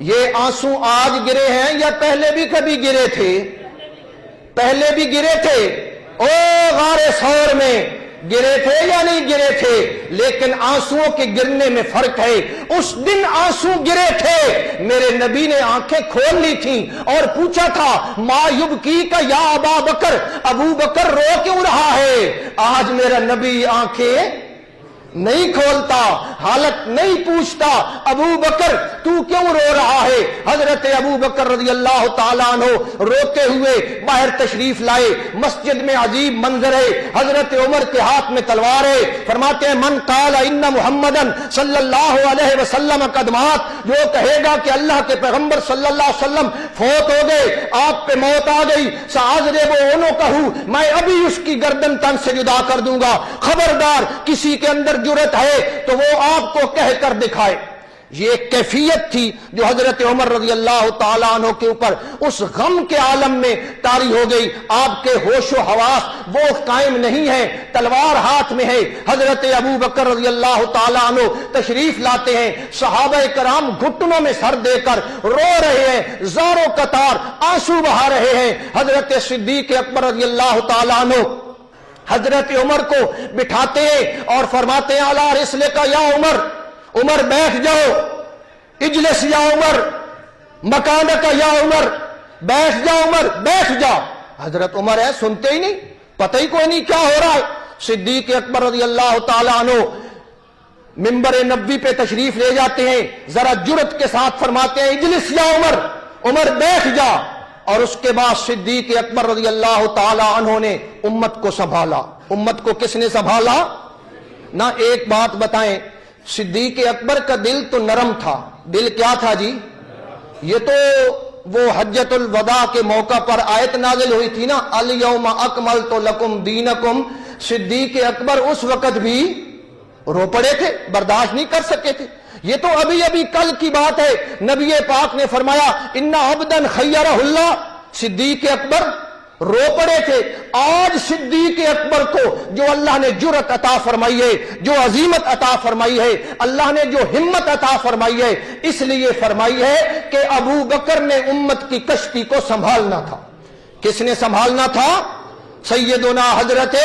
یہ آنسو آج گرے ہیں یا پہلے بھی کبھی گرے تھے؟ پہلے بھی گرے تھے، او غار ثور میں گرے تھے یا نہیں گرے تھے؟ لیکن آنسوؤں کے گرنے میں فرق ہے۔ اس دن آنسو گرے تھے، میرے نبی نے آنکھیں کھول لی تھیں اور پوچھا تھا ما یبکی کا یا ابا بکر، ابو بکر رو کیوں رہا ہے؟ آج میرا نبی آنکھیں نہیں کھولتا، حالت نہیں پوچھتا ابو بکر تو کیوں رو رہا ہے؟ حضرت ابو بکر رضی اللہ تعالیٰ عنہ روتے ہوئے باہر تشریف لائے۔ مسجد میں عجیب منظر ہے، حضرت عمر کے ہاتھ میں تلوار ہے۔ فرماتے ہیں من قال ان محمدن صلی اللہ علیہ وسلم قد مات، جو کہے گا کہ اللہ کے پیغمبر صلی اللہ علیہ وسلم فوت ہو گئے، آپ پہ موت آ گئی، سأضرب عنقہ، میں ابھی اس کی گردن تن سے جدا کر دوں گا۔ خبردار کسی کے اندر جرت ہے تو وہ آپ کو کہہ کر دکھائے۔ یہ ایک کیفیت تھی جو حضرت عمر رضی اللہ تعالیٰ عنہ کے اوپر اس غم کے عالم میں طاری ہو گئی۔ آپ کے ہوش و حواس وہ قائم نہیں ہے، تلوار ہاتھ میں ہے۔ حضرت ابو بکر رضی اللہ تعالیٰ عنہ تشریف لاتے ہیں، صحابہ کرام گھٹنوں میں سر دے کر رو رہے ہیں، زاروں قطار آنسو بہا رہے ہیں۔ حضرت صدیق اکبر رضی اللہ تعالیٰ عنہ حضرت عمر کو بٹھاتے ہیں اور فرماتے ہیں اعلیٰ رسل کا یا عمر، عمر بیٹھ جاؤ، اجلس یا عمر، مکان کا یا عمر، بیٹھ جاؤ عمر، بیٹھ جاؤ۔ حضرت عمر ہے سنتے ہی نہیں، پتہ ہی کوئی نہیں کیا ہو رہا ہے۔ صدیق اکبر رضی اللہ تعالیٰ عنہ منبر نبوی پہ تشریف لے جاتے ہیں، ذرا جرت کے ساتھ فرماتے ہیں اجلس یا عمر، عمر بیٹھ جا۔ اور اس کے بعد صدیق اکبر رضی اللہ تعالی عنہ نے امت کو سنبھالا۔ امت کو کس نے سنبھالا؟ نہ ایک بات بتائیں، صدیق اکبر کا دل تو نرم تھا۔ دل کیا تھا جی؟ یہ تو وہ حجۃ الوداع کے موقع پر آیت نازل ہوئی تھی نا، الیوم اکملت لکم دینکم۔ صدیق اکبر اس وقت بھی رو پڑے تھے، برداشت نہیں کر سکے تھے۔ یہ تو ابھی ابھی کل کی بات ہے، نبی پاک نے فرمایا ان عبدن خیرہ اللہ، صدیق اکبر رو پڑے تھے۔ آج صدیق اکبر کو جو اللہ نے جرأت عطا فرمائی ہے، جو عظیمت عطا فرمائی ہے، اللہ نے جو ہمت عطا فرمائی ہے، اس لیے فرمائی ہے کہ ابو بکر نے امت کی کشتی کو سنبھالنا تھا۔ کس نے سنبھالنا تھا؟ سیدنا حضرت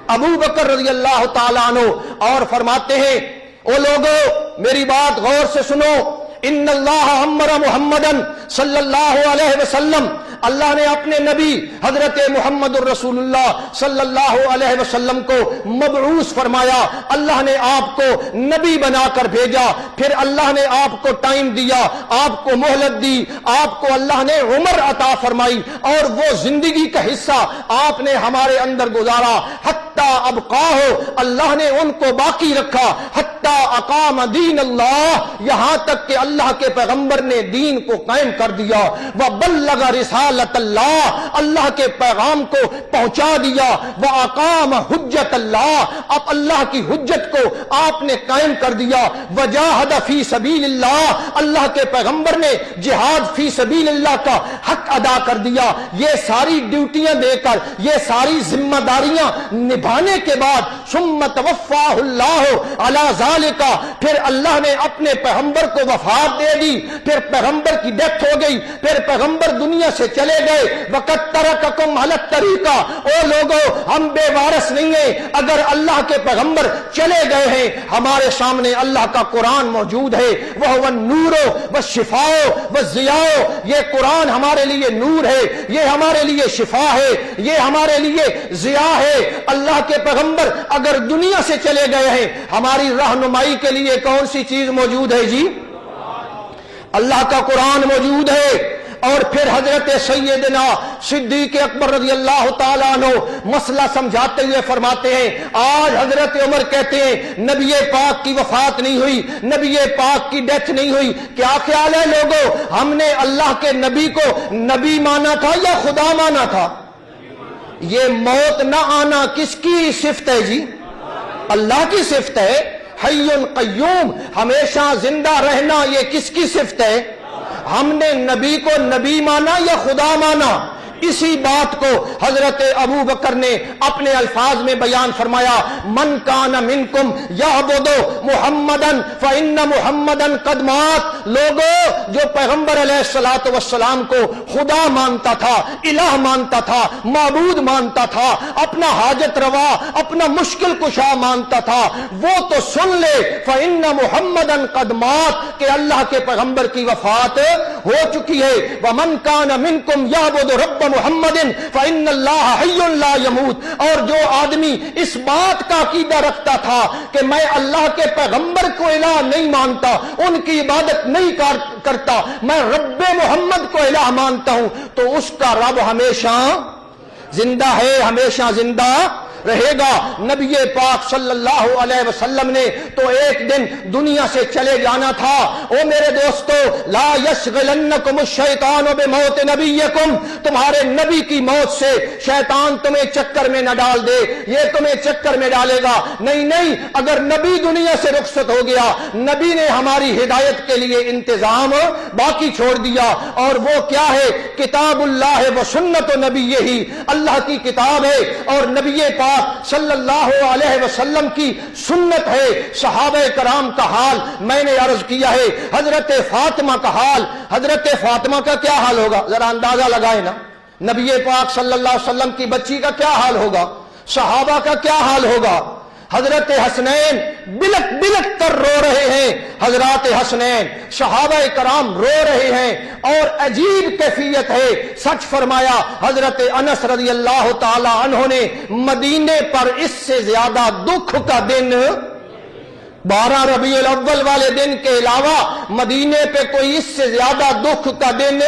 ابو بکر رضی اللہ تعالیٰ عنہ۔ اور فرماتے ہیں او لوگو میری بات غور سے سنو، ان اللہ امر محمدن صلی اللہ علیہ وسلم، اللہ نے اپنے نبی حضرت محمد الرسول اللہ صلی اللہ علیہ وسلم کو مبعوث فرمایا۔ اللہ نے آپ کو نبی بنا کر بھیجا، پھر اللہ نے آپ کو ٹائم دیا، آپ کو مہلت دی، آپ کو اللہ نے عمر عطا فرمائی، اور وہ زندگی کا حصہ آپ نے ہمارے اندر گزارا۔ حتی ابقاہ، اللہ نے ان کو باقی رکھا، حتی اقام دین اللہ، یہاں تک کہ اللہ کے پیغمبر نے دین کو قائم کر دیا۔ وبلغ رسالت اللہ، اللہ کے پیغام کو پہنچا دیا۔ واقام حجت اللہ، اب اللہ کی حجت کو آپ نے قائم کر دیا۔ وجاہد فی سبیل اللہ، اللہ کے پیغمبر نے جہاد فی سبیل اللہ کا حق ادا کر دیا۔ یہ ساری ڈیوٹیاں دے کر، یہ ساری ذمہ داریاں نبھانے کے بعد ثم توفاہ اللہ علی ذالک، پھر اللہ نے اپنے پیغمبر کو وفات دے دی، پھر پیغمبر کی ڈیتھ ہو گئی، پھر پیغمبر دنیا سے چلے گئے۔ وقت ترککم علی الطریقہ، او لوگو ہم بے وارث نہیں ہیں، اگر اللہ کے پیغمبر چلے گئے ہیں، ہمارے سامنے اللہ کا قرآن موجود ہے۔ وہ النور والشفاء والضیاء، یہ قرآن ہمارے لیے نور ہے، یہ ہمارے لیے شفا ہے، یہ ہمارے لیے ضیاء ہے۔ اللہ کے پیغمبر اگر دنیا سے چلے گئے ہیں، ہماری رہنمائی کے لیے کون سی چیز موجود ہے جی؟ اللہ کا قرآن موجود ہے۔ اور پھر حضرت سیدنا صدیق اکبر رضی اللہ تعالیٰ عنہ مسئلہ سمجھاتے ہوئے فرماتے ہیں آج حضرت عمر کہتے ہیں نبی پاک کی وفات نہیں ہوئی, نبی پاک کی ڈیتھ نہیں ہوئی, کیا خیال ہے لوگوں ہم نے اللہ کے نبی کو نبی مانا تھا یا خدا مانا تھا؟ یہ موت نہ آنا کس کی صفت ہے جی؟ اللہ کی صفت ہے. حی قیوم ہمیشہ زندہ رہنا یہ کس کی صفت ہے؟ ہم نے نبی کو نبی مانا یا خدا مانا؟ اسی بات کو حضرت ابو بکر نے اپنے الفاظ میں بیان فرمایا من کان منکم یعبد محمدا فإن محمدا قد مات. لوگوں جو پیغمبر علیہ الصلوۃ والسلام کو خدا مانتا تھا, الہ مانتا تھا, معبود مانتا تھا, اپنا حاجت روا, اپنا مشکل کشا مانتا تھا, وہ تو سن لے فإن محمدا قد مات کہ اللہ کے پیغمبر کی وفات ہو چکی ہے. ومن کان منکم یعبد رب محمد فإن اللہ حی لا یموت. اور جو آدمی اس بات کا عقیدہ رکھتا تھا کہ میں اللہ کے پیغمبر کو الہ نہیں مانتا, ان کی عبادت نہیں کرتا, میں رب محمد کو الہ مانتا ہوں, تو اس کا رب ہمیشہ زندہ ہے, ہمیشہ زندہ رہے گا. نبی پاک صلی اللہ علیہ وسلم نے تو ایک دن دنیا سے چلے جانا تھا. او میرے دوستو لا یشغلنکم الشیطان بموت نبیکم, تمہارے نبی کی موت سے شیطان تمہیں چکر میں نہ ڈال دے, یہ تمہیں چکر میں ڈالے گا. نہیں نہیں, اگر نبی دنیا سے رخصت ہو گیا, نبی نے ہماری ہدایت کے لیے انتظام باقی چھوڑ دیا, اور وہ کیا ہے؟ کتاب اللہ و سنت نبی, ہی اللہ کی کتاب ہے اور نبی پاک صلی اللہ علیہ وسلم کی سنت ہے. صحابہ کرام کا حال میں نے عرض کیا ہے, حضرت فاطمہ کا حال, حضرت فاطمہ کا کیا حال ہوگا ذرا اندازہ لگائیں نا. نبی پاک صلی اللہ علیہ وسلم کی بچی کا کیا حال ہوگا, صحابہ کا کیا حال ہوگا. حضرت حسنین بلک بلک کر رو رہے ہیں, حضرات حسنین صحابہ کرام رو رہے ہیں, اور عجیب کیفیت ہے. سچ فرمایا حضرت انس رضی اللہ تعالی عنہ نے مدینے پر اس سے زیادہ دکھ کا دن 12 ربیع الاول والے دن کے علاوہ مدینے پہ کوئی اس سے زیادہ دکھ کا دن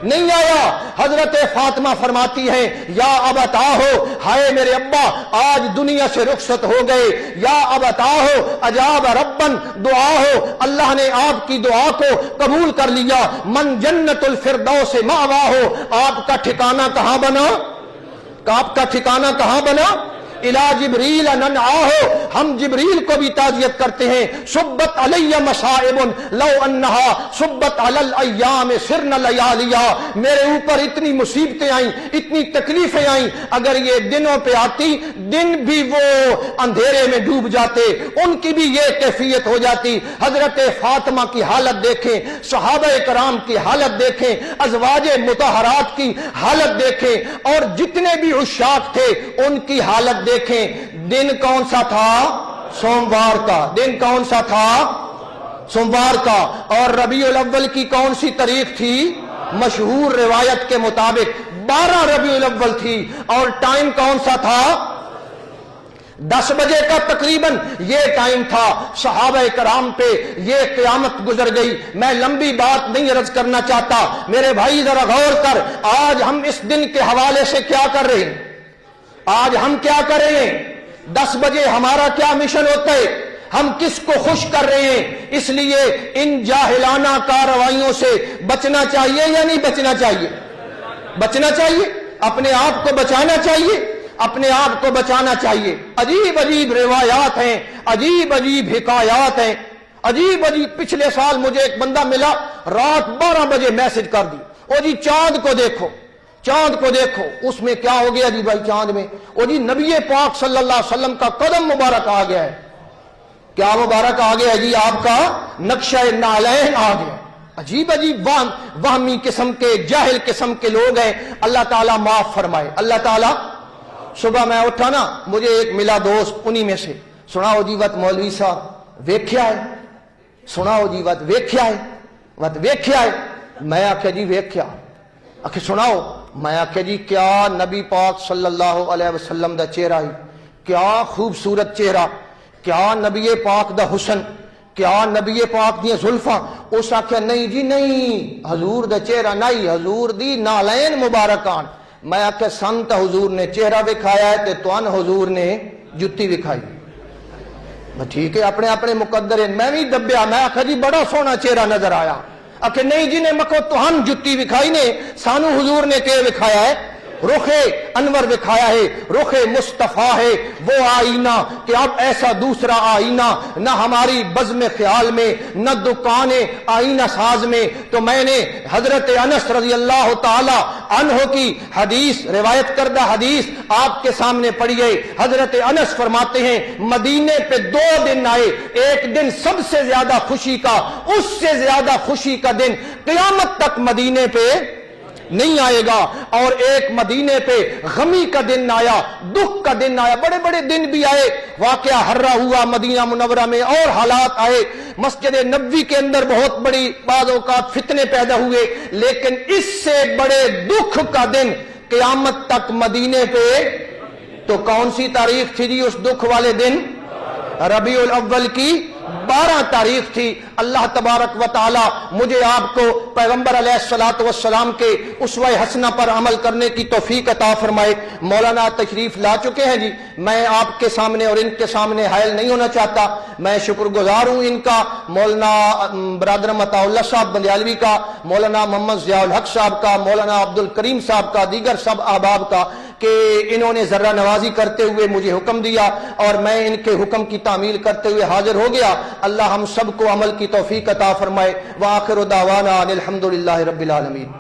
نہیں آیا. حضرت فاطمہ فرماتی ہیں یا ابتاہو, ہائے میرے ابا آج دنیا سے رخصت ہو گئے. یا ابتاہو اجاب ربن دعاہو, اللہ نے آپ کی دعا کو قبول کر لیا. من جنت الفردوس مأواہو, آپ کا ٹھکانہ کہاں بنا؟ آپ کا ٹھکانہ کہاں بنا؟ الى جبریل ننعاہو, ہم جبریل کو بھی تعزیت کرتے ہیں. صبت علی مصائب لو انہا صبت علی الایام سرن لیالیا, میرے اوپر اتنی مصیبتیں آئیں, اتنی تکلیفیں آئیں, اگر یہ دنوں پہ آتی دن بھی وہ اندھیرے میں ڈوب جاتے, ان کی بھی یہ کیفیت ہو جاتی. حضرت فاطمہ کی حالت دیکھیں, صحابہ کرام کی حالت دیکھیں, ازواج مطہرات کی حالت دیکھیں, اور جتنے بھی عشاق تھے ان کی حالت دیکھیں. دن کون سا تھا؟ سوموار کا. دن کون سا تھا؟ سوموار کا. اور ربیع الاول کی کون سی تاریخ تھی؟ مشہور روایت کے مطابق 12 ربیع الاول تھی. اور ٹائم کون سا تھا؟ 10 بجے کا تقریباً یہ ٹائم تھا. صحابہ کرام پہ یہ قیامت گزر گئی. میں لمبی بات نہیں عرض کرنا چاہتا, میرے بھائی ذرا غور کر. آج ہم اس دن کے حوالے سے کیا کر رہے ہیں؟ آج ہم کیا کر رہے ہیں؟ 10 بجے ہمارا کیا مشن ہوتا ہے؟ ہم کس کو خوش کر رہے ہیں؟ اس لیے ان جاہلانہ کارروائیوں سے بچنا چاہیے یا نہیں بچنا چاہیے؟ بچنا چاہیے, اپنے آپ کو بچانا چاہیے, اپنے آپ کو بچانا چاہیے. عجیب عجیب روایات ہیں, عجیب عجیب حکایات ہیں, عجیب عجیب. پچھلے سال مجھے ایک بندہ ملا, رات 12 بجے میسج کر دی, او جی چاند کو دیکھو, چاند کو دیکھو. اس میں کیا ہو گیا جی بھائی چاند میں؟ او جی نبی پاک صلی اللہ علیہ وسلم کا قدم مبارک آ گیا ہے. کیا مبارک آ گیا ہے جی؟ آپ کا نقشہ نعلین آ گیا. عجیب عجیب وہمی قسم کے, جاہل قسم کے لوگ ہیں. اللہ تعالیٰ معاف فرمائے, اللہ تعالیٰ. صبح میں اٹھا نا, مجھے ایک ملا دوست, انہی میں سے, سناؤ جی وت مولوی صاحب ویکھیا ہے, سناؤ جی وت ویکھیا ہے, وت ویکھیا ہے. میں آخیا جی ویکھیا, آخر سناؤ. میں آخیا جی کیا نبی پاک صلی اللہ علیہ وسلم دا چہرہ ہی, کیا خوبصورت چہرہ, کیا نبی پاک دا حسن, کیا نبی پاک دی زلفاں. اس آخیا نہیں جی نہیں، حضور دا چہرہ نہیں، حضور دی نالین مبارکان۔ میں آخیا سن تا حضور نے چہرہ دکھایا ہے تے توان حضور نے جتی دکھائی۔ ٹھیک ہے، اپنے اپنے مقدر ہیں۔ میں بھی دبیا، میں آخیا جی بڑا سونا چہرہ نظر آیا۔ آخیا نہیں جی نے مکھو توہن جتی دکھائی نے، سانو حضور نے کہ دکھایا ہے؟ رخ انور دکھایا ہے، رخ مصطفیٰ ہے وہ آئینہ کہ اب ایسا دوسرا آئینہ نہ ہماری بزم خیال میں نہ دکان آئینہ ساز میں۔ تو میں نے حضرت انس رضی اللہ تعالی عنہ کی حدیث، روایت کردہ حدیث آپ کے سامنے پڑھی ہے۔ حضرت انس فرماتے ہیں مدینے پہ 2 دن آئے، ایک دن سب سے زیادہ خوشی کا، اس سے زیادہ خوشی کا دن قیامت تک مدینے پہ نہیں آئے گا، اور ایک مدینے پہ غمی کا دن آیا، دکھ کا دن آیا۔ بڑے بڑے دن بھی آئے، واقعہ ہررا ہوا مدینہ منورہ میں، اور حالات آئے، مسجد نبوی کے اندر بہت بڑی بعض اوقات فتنے پیدا ہوئے، لیکن اس سے بڑے دکھ کا دن قیامت تک مدینے پہ۔ تو کون سی تاریخ تھی جی اس دکھ والے دن؟ ربیع الاول کی 12 تاریخ تھی۔ اللہ تبارک و تعالی مجھے آپ کو پیغمبر علیہ الصلوۃ والسلام کے اسوہ حسنہ پر عمل کرنے کی توفیق عطا فرمائے۔ مولانا تشریف لا چکے ہیں جی، میں آپ کے سامنے اور ان کے سامنے حائل نہیں ہونا چاہتا۔ میں شکر گزار ہوں ان کا، مولانا برادر مطاع اللہ صاحب بندیالوی کا، مولانا محمد ضیاء الحق صاحب کا، مولانا عبد الکریم صاحب کا، دیگر سب احباب کا کہ انہوں نے ذرہ نوازی کرتے ہوئے مجھے حکم دیا اور میں ان کے حکم کی تعمیل کرتے ہوئے حاضر ہو گیا۔ اللہ ہم سب کو عمل کی توفیق عطا فرمائے۔ وآخر دعوانا ان الحمدللہ رب العالمین۔